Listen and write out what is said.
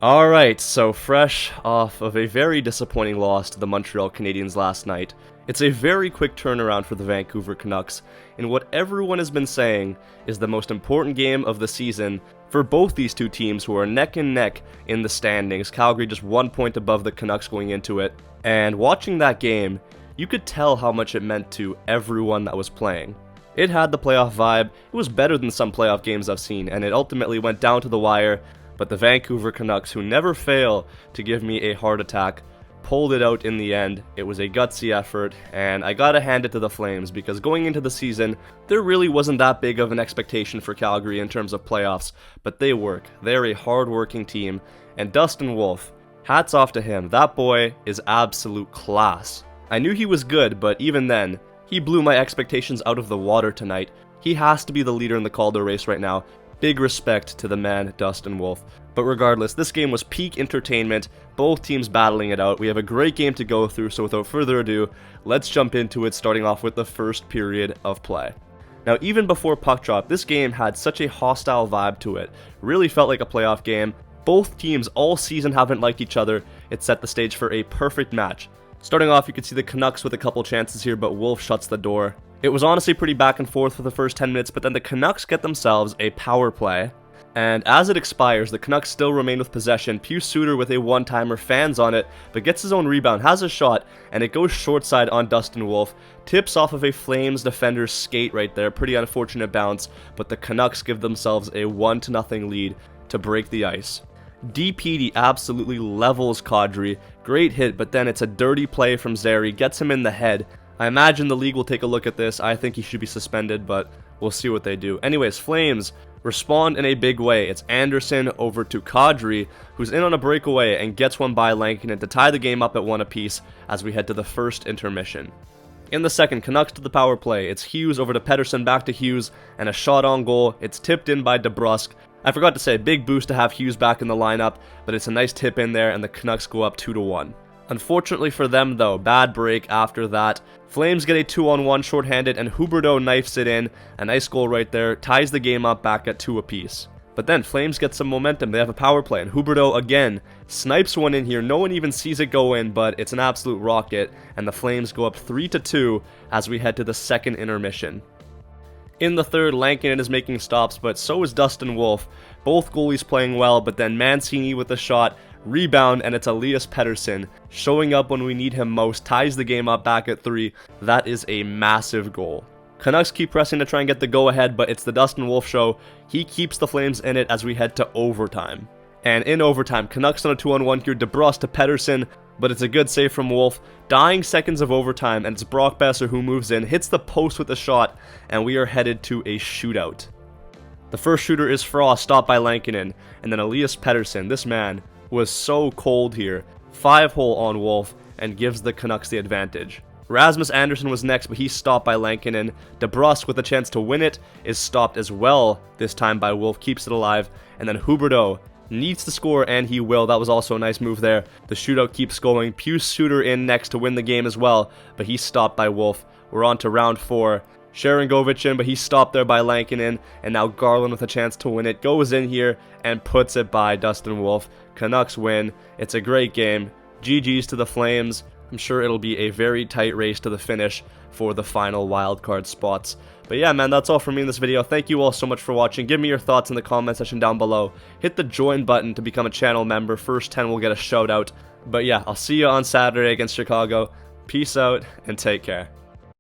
Alright, so fresh off of a very disappointing loss to the Montreal Canadiens last night, it's a very quick turnaround for the Vancouver Canucks in what everyone has been saying is the most important game of the season for both these two teams who are neck and neck in the standings. Calgary just 1 point above the Canucks going into it, and watching that game, you could tell how much it meant to everyone that was playing. It had the playoff vibe, it was better than some playoff games I've seen, and it ultimately went down to the wire. But the Vancouver Canucks, who never fail to give me a heart attack, pulled it out in the end. It was a gutsy effort, and I gotta hand it to the Flames, because going into the season, there really wasn't that big of an expectation for Calgary in terms of playoffs, but they work. They're a hard-working team, and Dustin Wolf, hats off to him. That boy is absolute class. I knew he was good, but even then, he blew my expectations out of the water tonight. He has to be the leader in the Calder race right now. Big respect to the man, Dustin Wolf. But regardless, this game was peak entertainment, both teams battling it out. We have a great game to go through, so without further ado, let's jump into it, starting off with the first period of play. Now, even before puck drop, this game had such a hostile vibe to it. Really felt like a playoff game. Both teams all season haven't liked each other. It set the stage for a perfect match. Starting off, you could see the Canucks with a couple chances here, but Wolf shuts the door. It was honestly pretty back and forth for the first 10 minutes, but then the Canucks get themselves a power play. And as it expires, the Canucks still remain with possession. Suter with a one-timer fans on it, but gets his own rebound, has a shot, and it goes short side on Dustin Wolf. Tips off of a Flames defender's skate right there. Pretty unfortunate bounce, but the Canucks give themselves a 1-0 lead to break the ice. DPD absolutely levels Kadri. Great hit, but then it's a dirty play from Zary, gets him in the head. I imagine the league will take a look at this. I think he should be suspended, but we'll see what they do. Anyways, Flames respond in a big way. It's Anderson over to Kadri, who's in on a breakaway and gets one by Lankinen to tie the game up at 1 apiece as we head to the first intermission. In the second, Canucks to the power play. It's Hughes over to Pettersson, back to Hughes, and a shot on goal. It's tipped in by DeBrusk. I forgot to say, big boost to have Hughes back in the lineup, but it's a nice tip in there, and the Canucks go up 2-1. Unfortunately for them though, bad break after that. Flames get a 2-on-1 shorthanded, and Huberdeau knifes it in. A nice goal right there, ties the game up back at 2 apiece. But then Flames get some momentum, they have a power play, and Huberdeau again snipes one in here. No one even sees it go in, but it's an absolute rocket, and the Flames go up 3-2 as we head to the second intermission. In the third, Lankinen is making stops, but so is Dustin Wolf. Both goalies playing well, but then Mancini with a shot, rebound, and it's Elias Pettersson showing up when we need him most, ties the game up back at 3. That is a massive goal. Canucks keep pressing to try and get the go-ahead, but it's the Dustin Wolf show. He keeps the Flames in it as we head to overtime. And in overtime, Canucks on a 2-on-1 here, DeBrusk to Pettersson, but it's a good save from Wolf. Dying seconds of overtime, and it's Brock Boeser who moves in, hits the post with a shot, and we are headed to a shootout. The first shooter is Frost, stopped by Lankinen, and then Elias Pettersson. This man was so cold here. 5-hole on Wolf, and gives the Canucks the advantage. Rasmus Andersson was next, but he's stopped by Lankinen. DeBrusk with a chance to win it is stopped as well, this time by Wolf, keeps it alive, and then Huberdeau needs to score, and he will. That was also a nice move there. The shootout keeps going. Suter in next to win the game as well, but he's stopped by Wolf. We're on to round 4. Sharangovich in, but he's stopped there by Lankinen, and now Garland with a chance to win it goes in here and puts it by Dustin Wolf. Canucks win. It's a great game. GG's to the Flames. I'm sure it'll be a very tight race to the finish for the final wildcard spots. But yeah, man, that's all from me in this video. Thank you all so much for watching. Give me your thoughts in the comment section down below. Hit the join button to become a channel member. First 10 will get a shout out. But yeah, I'll see you on Saturday against Chicago. Peace out and take care.